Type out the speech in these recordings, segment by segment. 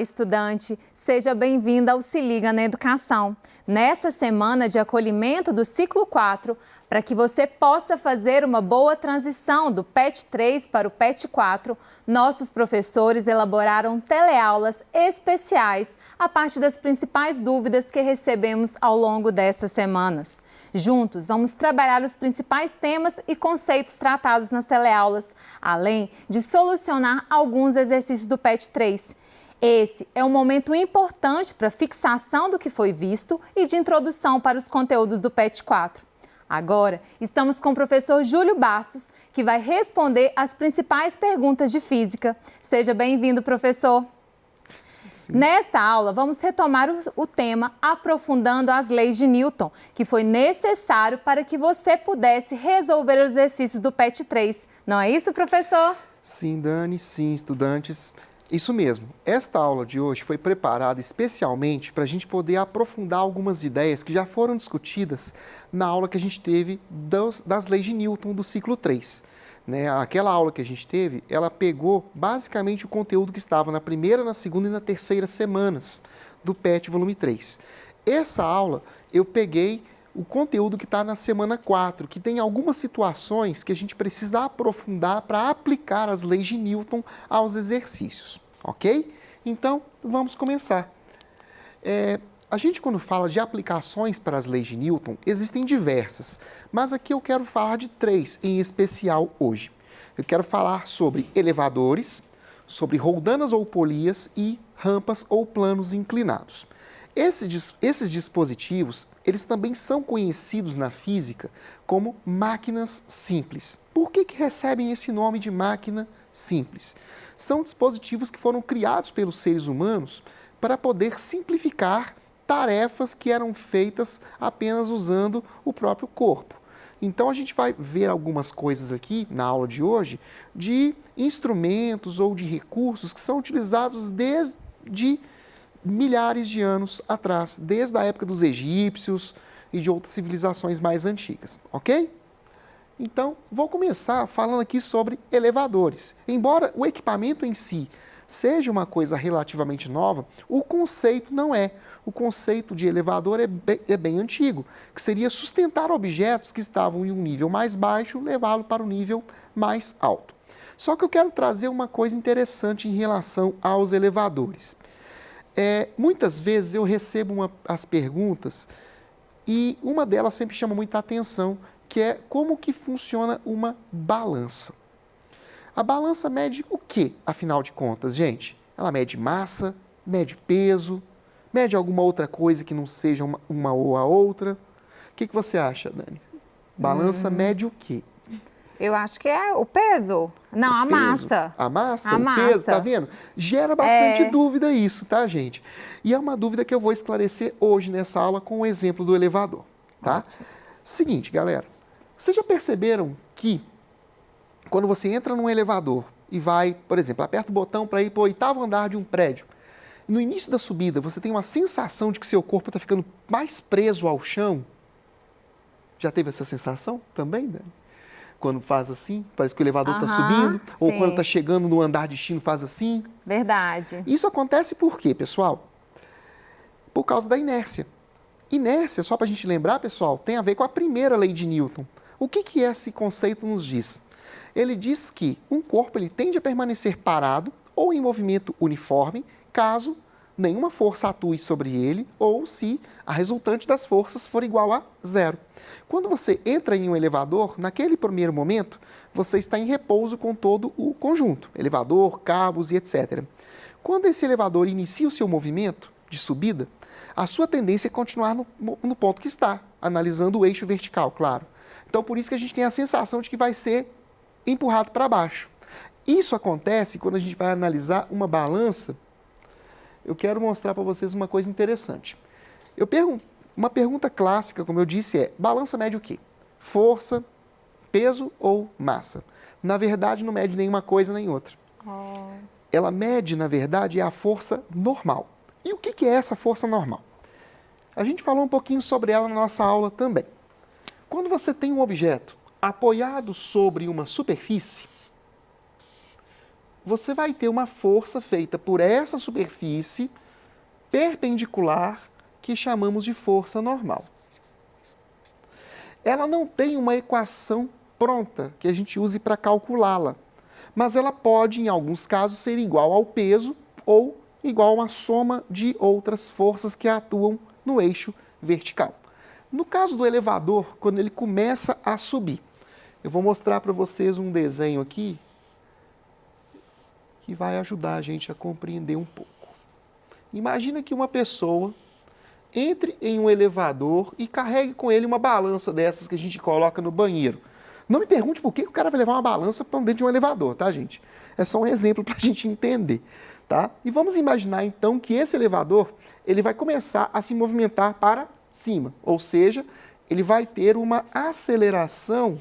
estudante! Seja bem-vindo ao Se Liga na Educação. Nessa semana de acolhimento do ciclo 4, para que você possa fazer uma boa transição do PET 3 para o PET 4, nossos professores elaboraram teleaulas especiais a partir das principais dúvidas que recebemos ao longo dessas semanas. Juntos, vamos trabalhar os principais temas e conceitos tratados nas teleaulas, além de solucionar alguns exercícios do PET 3. Esse é um momento importante para a fixação do que foi visto e de introdução para os conteúdos do PET 4. Agora, estamos com o professor Júlio Bastos, que vai responder as principais perguntas de física. Seja bem-vindo, professor. Sim. Nesta aula, vamos retomar o tema aprofundando as leis de Newton, que foi necessário para que você pudesse resolver os exercícios do PET 3. Não é isso, professor? Sim, Dani, sim, estudantes. Isso mesmo. Esta aula de hoje foi preparada especialmente para a gente poder aprofundar algumas ideias que já foram discutidas na aula que a gente teve das leis de Newton do ciclo 3. Aquela aula que a gente teve, ela pegou basicamente o conteúdo que estava na primeira, na segunda e na terceira semanas do PET volume 3. Essa aula eu peguei o conteúdo que está na semana 4, que tem algumas situações que a gente precisa aprofundar para aplicar as leis de Newton aos exercícios, ok? Então, vamos começar. A gente, quando fala de aplicações para as leis de Newton, existem diversas, mas aqui eu quero falar de 3 em especial hoje. Eu quero falar sobre elevadores, sobre roldanas ou polias e rampas ou planos inclinados. Esses dispositivos, eles também são conhecidos na física como máquinas simples. Por que recebem esse nome de máquina simples? São dispositivos que foram criados pelos seres humanos para poder simplificar tarefas que eram feitas apenas usando o próprio corpo. Então, a gente vai ver algumas coisas aqui na aula de hoje de instrumentos ou de recursos que são utilizados desde milhares de anos atrás, desde a época dos egípcios e de outras civilizações mais antigas, ok? Então, vou começar falando aqui sobre elevadores. Embora o equipamento em si seja uma coisa relativamente nova, o conceito não é. O conceito de elevador é bem antigo, que seria sustentar objetos que estavam em um nível mais baixo, levá-lo para um nível mais alto. Só que eu quero trazer uma coisa interessante em relação aos elevadores. Muitas vezes eu recebo as perguntas e uma delas sempre chama muita atenção, que é como que funciona uma balança. A balança mede o quê, afinal de contas, gente? Ela mede massa, mede peso, mede alguma outra coisa que não seja uma ou a outra. O que você acha, Dani? Balança mede o quê? Eu acho que é o peso. Não, a massa. A massa? O peso, tá vendo? Gera bastante dúvida isso, tá, gente? E é uma dúvida que eu vou esclarecer hoje nessa aula com o exemplo do elevador, tá? Ótimo. Seguinte, galera. Vocês já perceberam que quando você entra num elevador e vai, por exemplo, aperta o botão para ir para o 8º andar de um prédio, no início da subida você tem uma sensação de que seu corpo está ficando mais preso ao chão? Já teve essa sensação também, Dani? Quando faz assim, parece que o elevador está subindo, ou quando está chegando no andar de destino faz assim. Verdade. Isso acontece por quê, pessoal? Por causa da inércia. Inércia, só para a gente lembrar, pessoal, tem a ver com a primeira lei de Newton. O que esse conceito nos diz? Ele diz que um corpo ele tende a permanecer parado ou em movimento uniforme, caso nenhuma força atue sobre ele ou se a resultante das forças for igual a 0. Quando você entra em um elevador, naquele primeiro momento, você está em repouso com todo o conjunto, elevador, cabos e etc. Quando esse elevador inicia o seu movimento de subida, a sua tendência é continuar no ponto que está, analisando o eixo vertical, claro. Então, por isso que a gente tem a sensação de que vai ser empurrado para baixo. Isso acontece quando a gente vai analisar uma balança. Eu quero mostrar para vocês uma coisa interessante. Uma pergunta clássica, como eu disse, é: balança mede o quê? Força, peso ou massa? Na verdade, não mede nenhuma coisa nem outra. Ela mede, na verdade, a força normal. E o que é essa força normal? A gente falou um pouquinho sobre ela na nossa aula também. Quando você tem um objeto apoiado sobre uma superfície, você vai ter uma força feita por essa superfície perpendicular que chamamos de força normal. Ela não tem uma equação pronta que a gente use para calculá-la, mas ela pode, em alguns casos, ser igual ao peso ou igual a uma soma de outras forças que atuam no eixo vertical. No caso do elevador, quando ele começa a subir, eu vou mostrar para vocês um desenho aqui que vai ajudar a gente a compreender um pouco. Imagina que uma pessoa entre em um elevador e carregue com ele uma balança dessas que a gente coloca no banheiro. Não me pergunte por que o cara vai levar uma balança para dentro de um elevador, tá, gente? É só um exemplo para a gente entender, tá? E vamos imaginar, então, que esse elevador ele vai começar a se movimentar para cima, ou seja, ele vai ter uma aceleração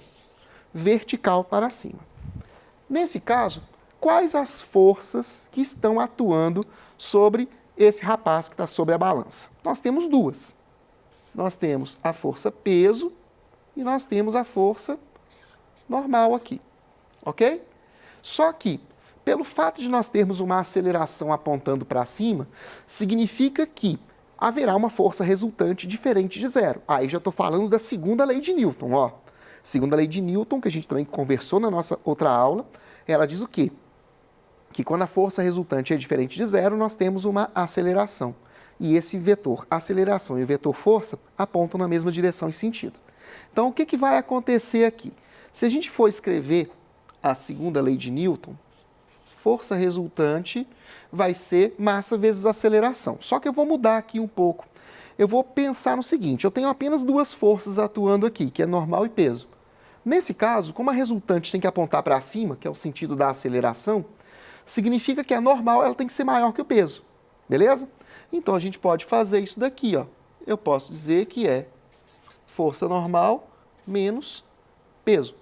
vertical para cima. Nesse caso, quais as forças que estão atuando sobre esse rapaz que está sobre a balança? Nós temos duas. Nós temos a força peso e nós temos a força normal aqui, ok? Só que, pelo fato de nós termos uma aceleração apontando para cima, significa que haverá uma força resultante diferente de zero. Aí já estou falando da segunda lei de Newton, ó. Segunda lei de Newton, que a gente também conversou na nossa outra aula, ela diz o quê? Que quando a força resultante é diferente de zero, nós temos uma aceleração. E esse vetor aceleração e o vetor força apontam na mesma direção e sentido. Então, o que vai acontecer aqui? Se a gente for escrever a segunda lei de Newton, força resultante vai ser massa vezes aceleração. Só que eu vou mudar aqui um pouco. Eu vou pensar no seguinte, eu tenho apenas duas forças atuando aqui, que é normal e peso. Nesse caso, como a resultante tem que apontar para cima, que é o sentido da aceleração, significa que a normal ela tem que ser maior que o peso, beleza? Então a gente pode fazer isso daqui, ó. Eu posso dizer que é força normal menos peso,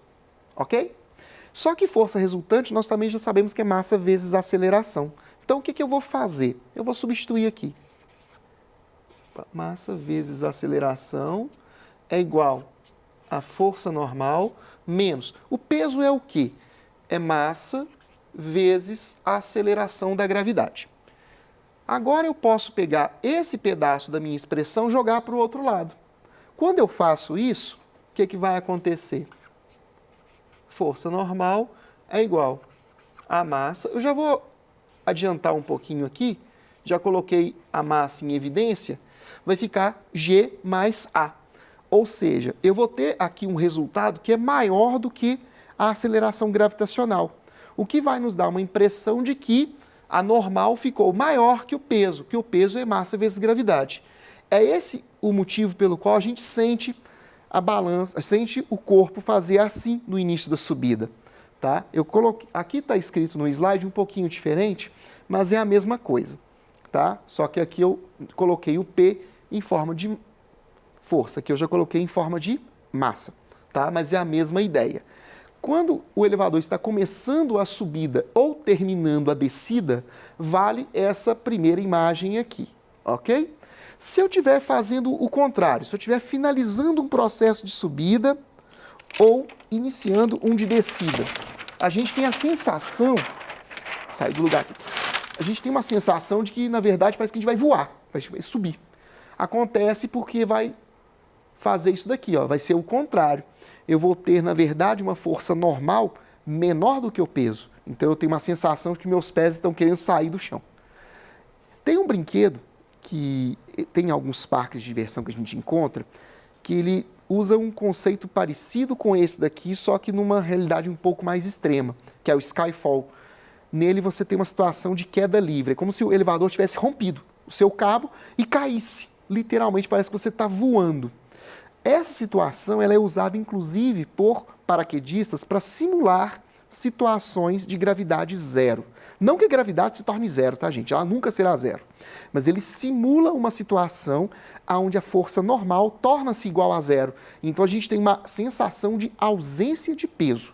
ok? Só que força resultante nós também já sabemos que é massa vezes aceleração. Então o que eu vou fazer? Eu vou substituir aqui. Massa vezes aceleração é igual a força normal menos. O peso é o quê? É massa vezes a aceleração da gravidade. Agora eu posso pegar esse pedaço da minha expressão e jogar para o outro lado. Quando eu faço isso, o que vai acontecer? Força normal é igual a massa. Eu já vou adiantar um pouquinho aqui, já coloquei a massa em evidência, vai ficar G mais A. Ou seja, eu vou ter aqui um resultado que é maior do que a aceleração gravitacional, o que vai nos dar uma impressão de que a normal ficou maior que o peso é massa vezes gravidade. É esse o motivo pelo qual a gente sente a balança, sente o corpo fazer assim no início da subida. Tá? Eu coloquei, aqui está escrito no slide um pouquinho diferente, mas é a mesma coisa. Tá? Só que aqui eu coloquei o P em forma de força, que eu já coloquei em forma de massa. Tá? Mas é a mesma ideia. Quando o elevador está começando a subida ou terminando a descida, vale essa primeira imagem aqui, ok? Se eu estiver fazendo o contrário, se eu estiver finalizando um processo de subida ou iniciando um de descida, a gente tem a sensação, sai do lugar aqui, a gente tem uma sensação de que, na verdade, parece que a gente vai voar, vai subir. Acontece porque vai fazer isso daqui, ó, vai ser o contrário. Eu vou ter, na verdade, uma força normal menor do que o peso. Então, eu tenho uma sensação de que meus pés estão querendo sair do chão. Tem um brinquedo que tem em alguns parques de diversão que a gente encontra, que ele usa um conceito parecido com esse daqui, só que numa realidade um pouco mais extrema, que é o Skyfall. Nele, você tem uma situação de queda livre. É como se o elevador tivesse rompido o seu cabo e caísse. Literalmente, parece que você está voando. Essa situação ela é usada, inclusive, por paraquedistas para simular situações de gravidade zero. Não que a gravidade se torne zero, tá, gente? Ela nunca será zero. Mas ele simula uma situação onde a força normal torna-se igual a zero. Então, a gente tem uma sensação de ausência de peso.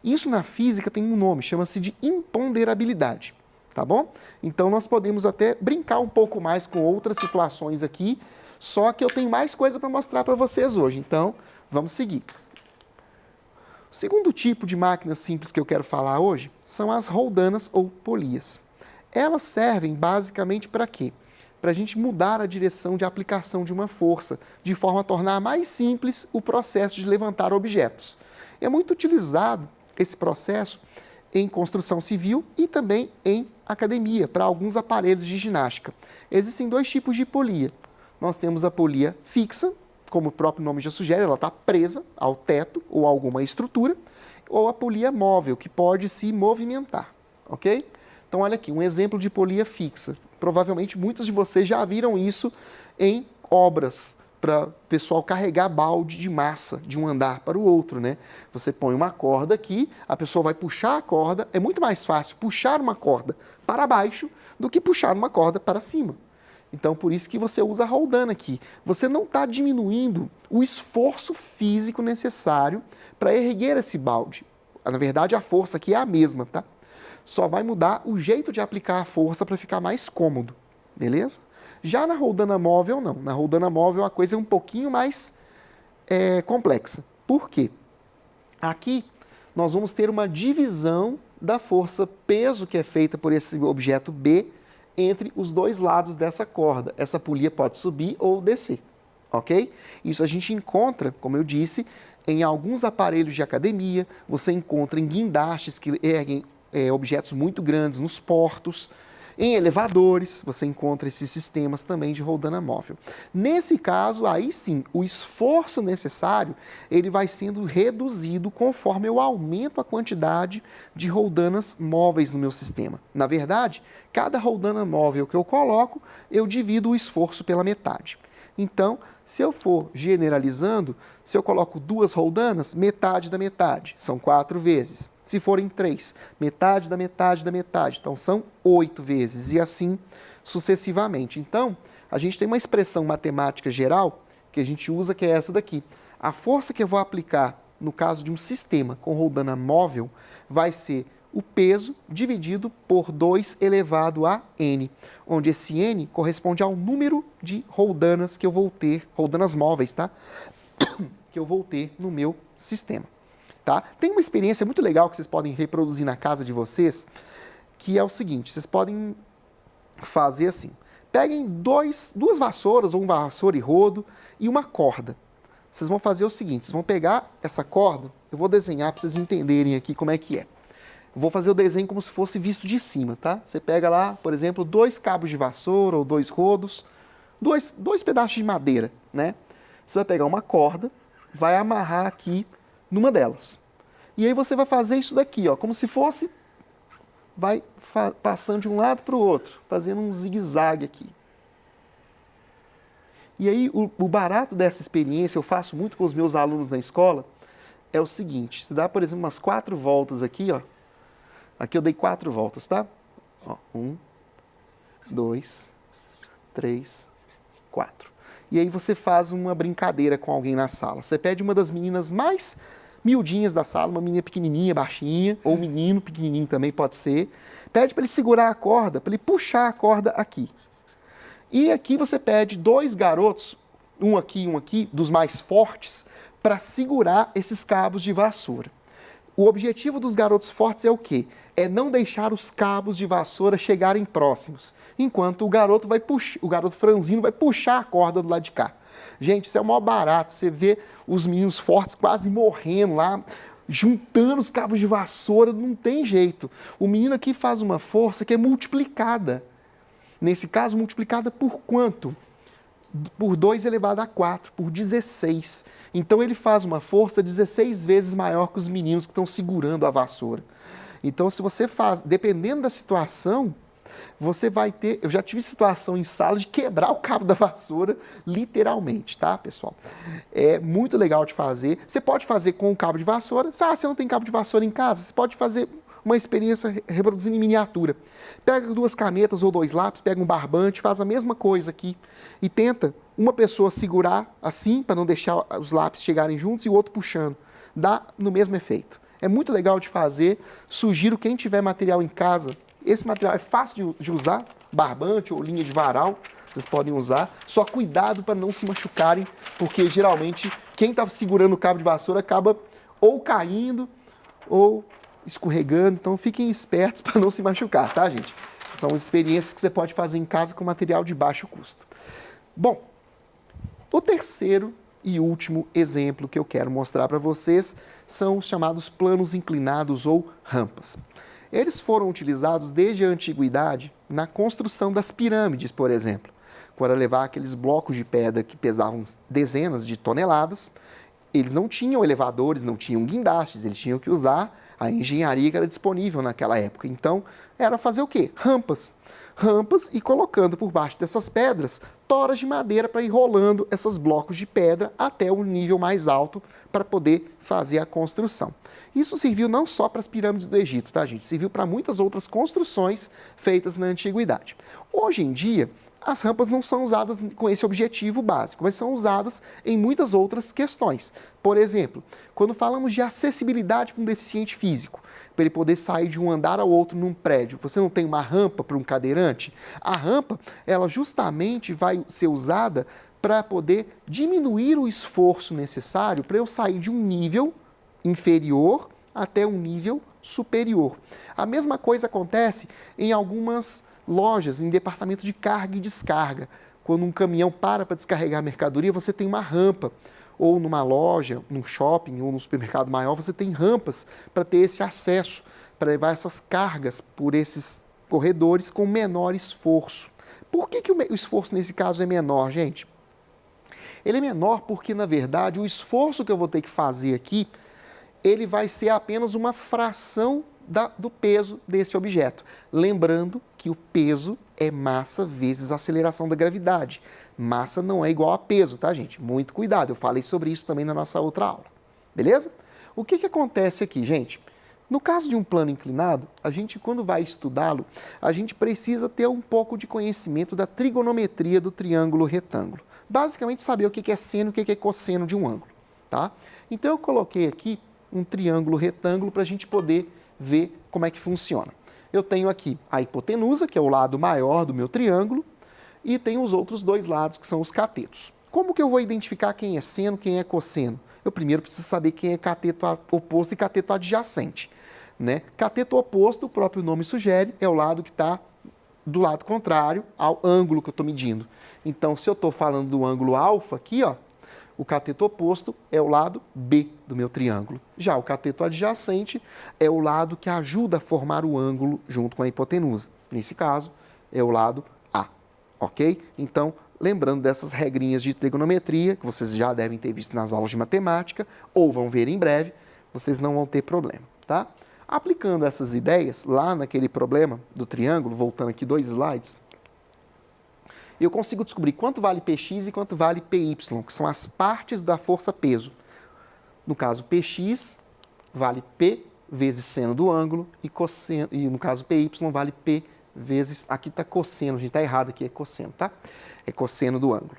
Isso, na física, tem um nome, chama-se de imponderabilidade. Tá bom? Então, nós podemos até brincar um pouco mais com outras situações aqui, só que eu tenho mais coisa para mostrar para vocês hoje, então vamos seguir. O segundo tipo de máquina simples que eu quero falar hoje são as roldanas ou polias. Elas servem basicamente para quê? Para a gente mudar a direção de aplicação de uma força, de forma a tornar mais simples o processo de levantar objetos. É muito utilizado esse processo em construção civil e também em academia, para alguns aparelhos de ginástica. Existem dois tipos de polia. Nós temos a polia fixa, como o próprio nome já sugere, ela está presa ao teto ou a alguma estrutura, ou a polia móvel, que pode se movimentar, ok? Então, olha aqui, um exemplo de polia fixa. Provavelmente muitos de vocês já viram isso em obras, para o pessoal carregar balde de massa de um andar para o outro, né? Você põe uma corda aqui, a pessoa vai puxar a corda, é muito mais fácil puxar uma corda para baixo do que puxar uma corda para cima. Então, por isso que você usa a roldana aqui. Você não está diminuindo o esforço físico necessário para erguer esse balde. Na verdade, a força aqui é a mesma, tá? Só vai mudar o jeito de aplicar a força para ficar mais cômodo, beleza? Já na roldana móvel, não. Na roldana móvel, a coisa é um pouquinho mais complexa. Por quê? Aqui, nós vamos ter uma divisão da força peso que é feita por esse objeto B entre os dois lados dessa corda. Essa polia pode subir ou descer, ok? Isso a gente encontra, como eu disse, em alguns aparelhos de academia, você encontra em guindastes que erguem objetos muito grandes nos portos, em elevadores, você encontra esses sistemas também de roldana móvel. Nesse caso, aí sim, o esforço necessário, ele vai sendo reduzido conforme eu aumento a quantidade de roldanas móveis no meu sistema. Na verdade, cada roldana móvel que eu coloco, eu divido o esforço pela metade. Então, se eu for generalizando, se eu coloco 2 roldanas, metade da metade, são 4 vezes. Se forem 3, metade da metade da metade, então são 8 vezes, e assim sucessivamente. Então, a gente tem uma expressão matemática geral que a gente usa, que é essa daqui. A força que eu vou aplicar no caso de um sistema com roldana móvel vai ser o peso dividido por 2 elevado a n, onde esse n corresponde ao número de roldanas que eu vou ter, roldanas móveis, tá? Que eu vou ter no meu sistema. Tá? Tem uma experiência muito legal que vocês podem reproduzir na casa de vocês, que é o seguinte, vocês podem fazer assim, peguem duas vassouras, ou um vassoura e rodo, e uma corda. Vocês vão fazer o seguinte, vocês vão pegar essa corda, eu vou desenhar para vocês entenderem aqui como é que é. Eu vou fazer o desenho como se fosse visto de cima, tá? Você pega lá, por exemplo, 2 cabos de vassoura ou 2 rodos, dois pedaços de madeira, né? Você vai pegar uma corda, vai amarrar aqui numa delas. E aí você vai fazer isso daqui, ó, como se fosse, vai passando de um lado para o outro, fazendo um zigue-zague aqui. E aí o barato dessa experiência, eu faço muito com os meus alunos na escola, é o seguinte, você dá, por exemplo, umas 4 voltas aqui, ó. Aqui eu dei 4 voltas, tá? Ó, 1, 2, 3, 4. E aí você faz uma brincadeira com alguém na sala. Você pede uma das meninas mais miudinhas da sala, uma menina pequenininha, baixinha, ou um menino pequenininho também pode ser. Pede para ele segurar a corda, para ele puxar a corda aqui. E aqui você pede 2 garotos, um aqui, dos mais fortes, para segurar esses cabos de vassoura. O objetivo dos garotos fortes é o quê? É não deixar os cabos de vassoura chegarem próximos, enquanto o garoto franzino vai puxar a corda do lado de cá. Gente, isso é o maior barato, você vê os meninos fortes quase morrendo lá, juntando os cabos de vassoura, não tem jeito. O menino aqui faz uma força que é multiplicada. Nesse caso, multiplicada por quanto? Por 2 elevado a 4, por 16. Então ele faz uma força 16 vezes maior que os meninos que estão segurando a vassoura. Então, se você faz, dependendo da situação, você vai ter... Eu já tive situação em sala de quebrar o cabo da vassoura, literalmente, tá, pessoal? É muito legal de fazer. Você pode fazer com o cabo de vassoura. Você não tem cabo de vassoura em casa? Você pode fazer uma experiência reproduzindo em miniatura. Pega 2 canetas ou 2 lápis, pega um barbante, faz a mesma coisa aqui e tenta uma pessoa segurar assim, para não deixar os lápis chegarem juntos, e o outro puxando. Dá no mesmo efeito. É muito legal de fazer, sugiro quem tiver material em casa, esse material é fácil de usar, barbante ou linha de varal, vocês podem usar, só cuidado para não se machucarem, porque geralmente quem está segurando o cabo de vassoura acaba ou caindo ou escorregando, então fiquem espertos para não se machucar, tá, gente? São experiências que você pode fazer em casa com material de baixo custo. Bom, o terceiro e último exemplo que eu quero mostrar para vocês são os chamados planos inclinados ou rampas. Eles foram utilizados desde a antiguidade na construção das pirâmides, por exemplo, para levar aqueles blocos de pedra que pesavam dezenas de toneladas. Eles não tinham elevadores, não tinham guindastes, eles tinham que usar a engenharia que era disponível naquela época. Então, era fazer o quê? Rampas. Rampas e colocando por baixo dessas pedras toras de madeira para ir rolando esses blocos de pedra até o nível mais alto para poder fazer a construção. Isso serviu não só para as pirâmides do Egito, tá, gente? Serviu para muitas outras construções feitas na antiguidade. Hoje em dia, as rampas não são usadas com esse objetivo básico, mas são usadas em muitas outras questões. Por exemplo, quando falamos de acessibilidade para um deficiente físico, para ele poder sair de um andar ao outro num prédio, você não tem uma rampa para um cadeirante? A rampa, ela justamente vai ser usada para poder diminuir o esforço necessário para eu sair de um nível inferior até um nível superior. A mesma coisa acontece em algumas lojas, em departamento de carga e descarga. Quando um caminhão para descarregar mercadoria, você tem uma rampa. Ou numa loja, num shopping ou num supermercado maior, você tem rampas para ter esse acesso, para levar essas cargas por esses corredores com menor esforço. Por que o esforço nesse caso é menor, gente? Ele é menor porque, na verdade, o esforço que eu vou ter que fazer aqui, ele vai ser apenas uma fração do peso desse objeto. Lembrando que o peso é massa vezes a aceleração da gravidade. Massa não é igual a peso, tá, gente? Muito cuidado, eu falei sobre isso também na nossa outra aula. Beleza? O que acontece aqui, gente? No caso de um plano inclinado, a gente, quando vai estudá-lo, a gente precisa ter um pouco de conhecimento da trigonometria do triângulo retângulo. Basicamente, saber o que é seno e o que é cosseno de um ângulo, tá? Então, eu coloquei aqui um triângulo retângulo para a gente poder ver como é que funciona. Eu tenho aqui a hipotenusa, que é o lado maior do meu triângulo, e tenho os outros dois lados, que são os catetos. Como que eu vou identificar quem é seno, quem é cosseno? Eu primeiro preciso saber quem é cateto oposto e cateto adjacente, né? Cateto oposto, o próprio nome sugere, é o lado que está do lado contrário ao ângulo que eu estou medindo. Então, se eu estou falando do ângulo alfa aqui, ó, o cateto oposto é o lado B do meu triângulo. Já o cateto adjacente é o lado que ajuda a formar o ângulo junto com a hipotenusa. Nesse caso, é o lado A, ok? Então, lembrando dessas regrinhas de trigonometria, que vocês já devem ter visto nas aulas de matemática, ou vão ver em breve, vocês não vão ter problema, tá? Aplicando essas ideias lá naquele problema do triângulo, voltando aqui 2 slides, eu consigo descobrir quanto vale Px e quanto vale Py, que são as partes da força-peso. No caso, Px vale P vezes seno do ângulo e no caso, Py vale P vezes... Aqui está cosseno, a gente está errado aqui, é cosseno, tá? É cosseno do ângulo,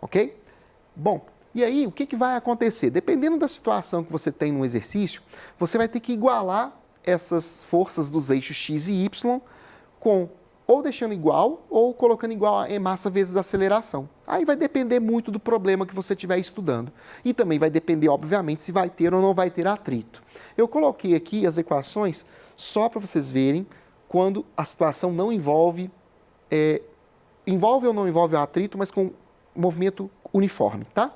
ok? Bom, e aí o que vai acontecer? Dependendo da situação que você tem no exercício, você vai ter que igualar essas forças dos eixos x e y com ou deixando igual, ou colocando igual a massa vezes aceleração. Aí vai depender muito do problema que você estiver estudando. E também vai depender, obviamente, se vai ter ou não vai ter atrito. Eu coloquei aqui as equações só para vocês verem quando a situação não envolve, envolve ou não envolve o atrito, mas com movimento uniforme, tá?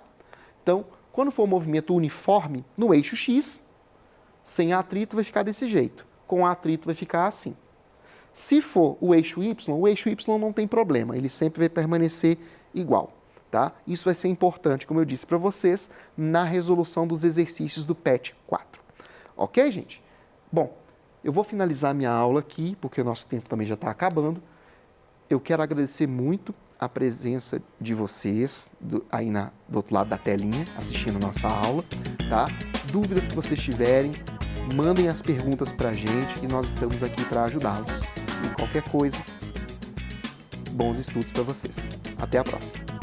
Então, quando for um movimento uniforme no eixo x, sem atrito vai ficar desse jeito. Com atrito vai ficar assim. Se for o eixo Y não tem problema, ele sempre vai permanecer igual, tá? Isso vai ser importante, como eu disse para vocês, na resolução dos exercícios do PET 4. Ok, gente? Bom, eu vou finalizar minha aula aqui, porque o nosso tempo também já está acabando. Eu quero agradecer muito a presença de vocês aí do outro lado da telinha, assistindo a nossa aula, tá? Dúvidas que vocês tiverem, mandem as perguntas para a gente e nós estamos aqui para ajudá-los. E qualquer coisa, bons estudos para vocês. Até a próxima!